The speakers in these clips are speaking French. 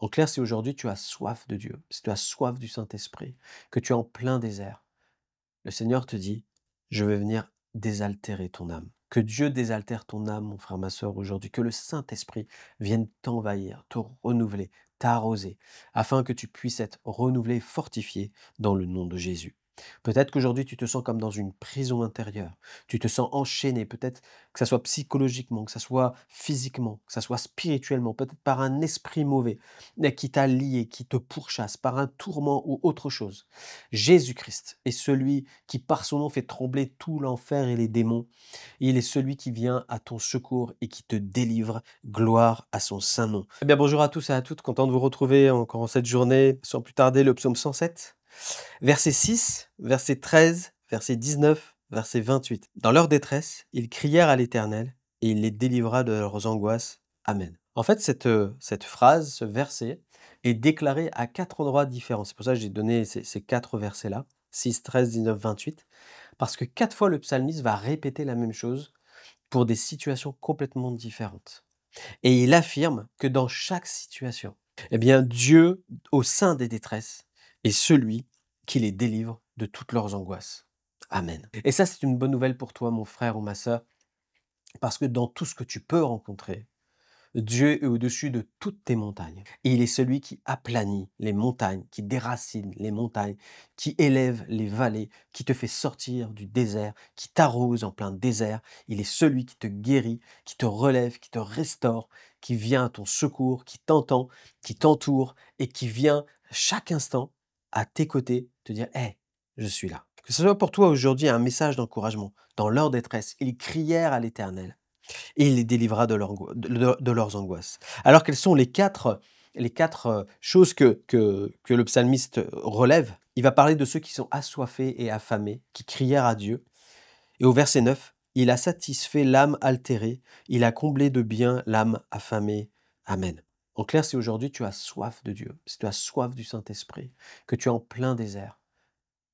En clair, si aujourd'hui tu as soif de Dieu, si tu as soif du Saint-Esprit, que tu es en plein désert, le Seigneur te dit: «Je vais venir désaltérer ton âme». Que Dieu désaltère ton âme, mon frère, ma sœur, aujourd'hui. Que le Saint-Esprit vienne t'envahir, te renouveler, t'arroser, afin que tu puisses être renouvelé, fortifié dans le nom de Jésus. Peut-être qu'aujourd'hui tu te sens comme dans une prison intérieure. Tu te sens enchaîné, peut-être que ça soit psychologiquement, que ça soit physiquement, que ça soit spirituellement, peut-être par un esprit mauvais, mais qui t'a lié, qui te pourchasse, par un tourment ou autre chose. Jésus-Christ est celui qui, par son nom, fait trembler tout l'enfer et les démons. Il est celui qui vient à ton secours et qui te délivre. Gloire à son saint nom. Eh bien, bonjour à tous et à toutes. Content de vous retrouver encore en cette journée. Sans plus tarder, le psaume 107, verset 6, verset 13, verset 19, verset 28. Dans leur détresse, ils crièrent à l'Éternel et il les délivra de leurs angoisses. Amen. En fait, cette phrase, ce verset, est déclaré à 4 endroits différents. C'est pour ça que j'ai donné ces 4 versets-là, 6, 13, 19, 28, parce que 4 fois le psalmiste va répéter la même chose pour des situations complètement différentes. Et il affirme que dans chaque situation, eh bien, Dieu, au sein des détresses, est celui qui les délivre de toutes leurs angoisses. Amen. Et ça, c'est une bonne nouvelle pour toi, mon frère ou ma sœur, parce que dans tout ce que tu peux rencontrer, Dieu est au-dessus de toutes tes montagnes. Et il est celui qui aplanit les montagnes, qui déracine les montagnes, qui élève les vallées, qui te fait sortir du désert, qui t'arrose en plein désert. Il est celui qui te guérit, qui te relève, qui te restaure, qui vient à ton secours, qui t'entend, qui t'entoure et qui vient chaque instant à tes côtés te dire: Hé, je suis là. Que ce soit pour toi aujourd'hui un message d'encouragement. Dans leur détresse, ils crièrent à l'Éternel et il les délivra de leurs angoisses. Alors quelles sont les quatre choses que le psalmiste relève? Il va parler de ceux qui sont assoiffés et affamés, qui crièrent à Dieu. Et au verset 9, il a satisfait l'âme altérée, il a comblé de bien l'âme affamée. Amen. En clair, si aujourd'hui tu as soif de Dieu, si tu as soif du Saint-Esprit, que tu es en plein désert,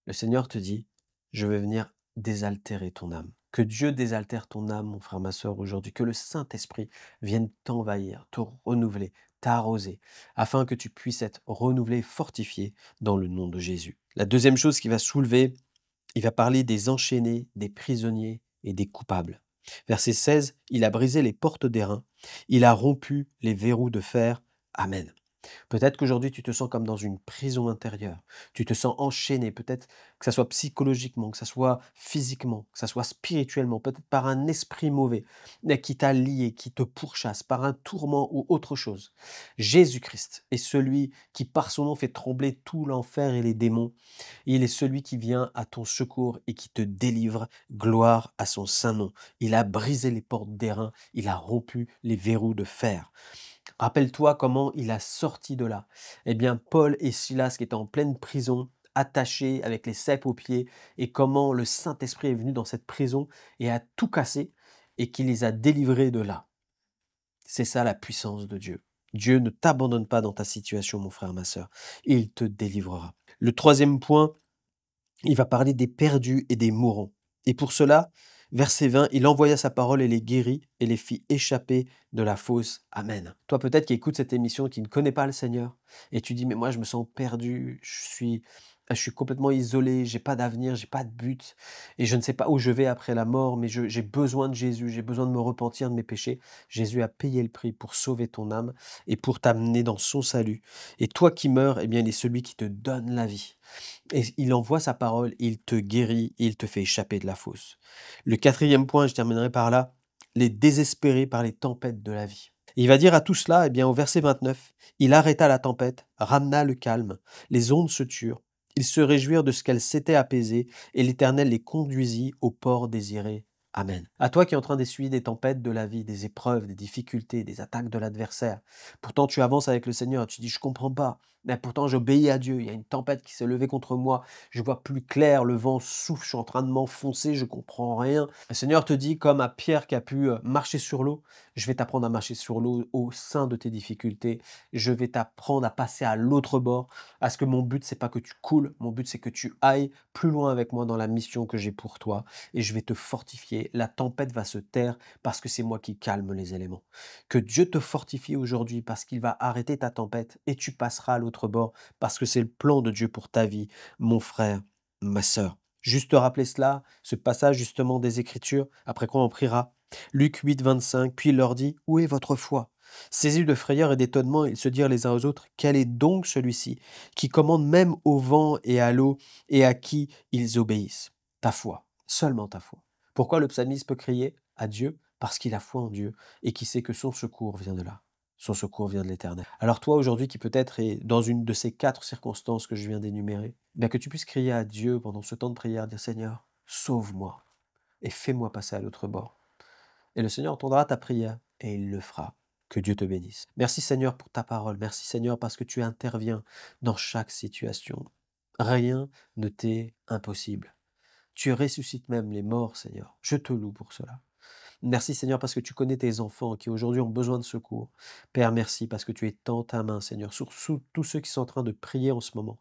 le Seigneur te dit: «Je vais venir désaltérer ton âme». Que Dieu désaltère ton âme, mon frère, ma sœur, aujourd'hui. Que le Saint-Esprit vienne t'envahir, te renouveler, t'arroser, afin que tu puisses être renouvelé, fortifié dans le nom de Jésus. La deuxième chose qu'il va soulever, il va parler des enchaînés, des prisonniers et des coupables. Verset 16, il a brisé les portes d'airain, il a rompu les verrous de fer. Amen. Peut-être qu'aujourd'hui tu te sens comme dans une prison intérieure. Tu te sens enchaîné, peut-être que ça soit psychologiquement, que ça soit physiquement, que ça soit spirituellement, peut-être par un esprit mauvais, mais qui t'a lié, qui te pourchasse, par un tourment ou autre chose. Jésus-Christ est celui qui, par son nom, fait trembler tout l'enfer et les démons. Il est celui qui vient à ton secours et qui te délivre. Gloire à son saint nom. Il a brisé les portes d'airain, il a rompu les verrous de fer. Rappelle-toi comment il a sorti de là. Eh bien, Paul et Silas qui étaient en pleine prison, attachés avec les ceps aux pieds, et comment le Saint-Esprit est venu dans cette prison et a tout cassé et qui les a délivrés de là. C'est ça la puissance de Dieu. Dieu ne t'abandonne pas dans ta situation, mon frère, ma sœur. Il te délivrera. Le troisième point, il va parler des perdus et des mourants. Et pour cela, verset 20, il envoya sa parole et les guérit et les fit échapper de la fosse. Amen. Toi peut-être qui écoutes cette émission, qui ne connais pas le Seigneur, et tu dis, mais moi je me sens perdu, je suis complètement isolé, j'ai pas d'avenir, j'ai pas de but, et je ne sais pas où je vais après la mort, mais j'ai besoin de Jésus, j'ai besoin de me repentir de mes péchés. Jésus a payé le prix pour sauver ton âme et pour t'amener dans son salut. Et toi qui meurs, eh bien il est celui qui te donne la vie. Et il envoie sa parole, il te guérit, il te fait échapper de la fosse. Le quatrième point, je terminerai par là, les désespérés par les tempêtes de la vie. Il va dire à tout cela, eh bien, au verset 29, il arrêta la tempête, ramena le calme, les ondes se turent, ils se réjouirent de ce qu'elles s'étaient apaisées, et l'Éternel les conduisit au port désiré. Amen. À toi qui es en train d'essuyer des tempêtes de la vie, des épreuves, des difficultés, des attaques de l'adversaire. Pourtant, tu avances avec le Seigneur, tu dis, je comprends pas. Mais pourtant j'obéis à Dieu. Il y a une tempête qui s'est levée contre moi. Je vois plus clair, le vent souffle, je suis en train de m'enfoncer, je comprends rien. Le Seigneur te dit, comme à Pierre qui a pu marcher sur l'eau, je vais t'apprendre à marcher sur l'eau au sein de tes difficultés. Je vais t'apprendre à passer à l'autre bord. À ce que mon but, c'est pas que tu coules. Mon but, c'est que tu ailles plus loin avec moi dans la mission que j'ai pour toi. Et je vais te fortifier. La tempête va se taire parce que c'est moi qui calme les éléments. Que Dieu te fortifie aujourd'hui parce qu'il va arrêter ta tempête et tu passeras à l'autre bord parce que c'est le plan de Dieu pour ta vie, mon frère, ma sœur. Juste te rappeler cela, ce passage justement des Écritures, après quoi on priera. Luc 8, 25, puis il leur dit, où est votre foi? Saisis de frayeur et d'étonnement, ils se dirent les uns aux autres, quel est donc celui-ci qui commande même au vent et à l'eau et à qui ils obéissent? Ta foi, seulement ta foi. Pourquoi le psalmiste peut crier à Dieu? Parce qu'il a foi en Dieu et qui sait que son secours vient de là. Son secours vient de l'Éternel. Alors toi, aujourd'hui, qui peut-être est dans une de ces 4 circonstances que je viens d'énumérer, bien que tu puisses crier à Dieu pendant ce temps de prière, dire Seigneur, sauve-moi et fais-moi passer à l'autre bord. Et le Seigneur entendra ta prière et il le fera. Que Dieu te bénisse. Merci Seigneur pour ta parole. Merci Seigneur parce que tu interviens dans chaque situation. Rien ne t'est impossible. Tu ressuscites même les morts, Seigneur. Je te loue pour cela. Merci Seigneur parce que tu connais tes enfants qui aujourd'hui ont besoin de secours. Père, merci parce que tu étends ta main, Seigneur, sur tous ceux qui sont en train de prier en ce moment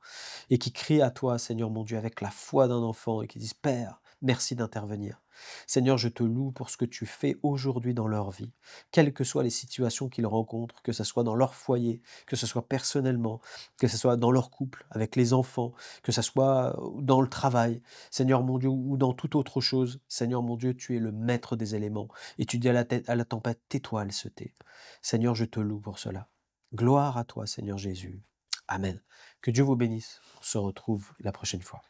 et qui crient à toi, Seigneur mon Dieu, avec la foi d'un enfant et qui disent, Père, merci d'intervenir. Seigneur, je te loue pour ce que tu fais aujourd'hui dans leur vie, quelles que soient les situations qu'ils rencontrent, que ce soit dans leur foyer, que ce soit personnellement, que ce soit dans leur couple, avec les enfants, que ce soit dans le travail, Seigneur mon Dieu, ou dans toute autre chose. Seigneur mon Dieu, tu es le maître des éléments. Et tu dis à la tempête, tais-toi, elle se tait. Seigneur, je te loue pour cela. Gloire à toi, Seigneur Jésus. Amen. Que Dieu vous bénisse. On se retrouve la prochaine fois.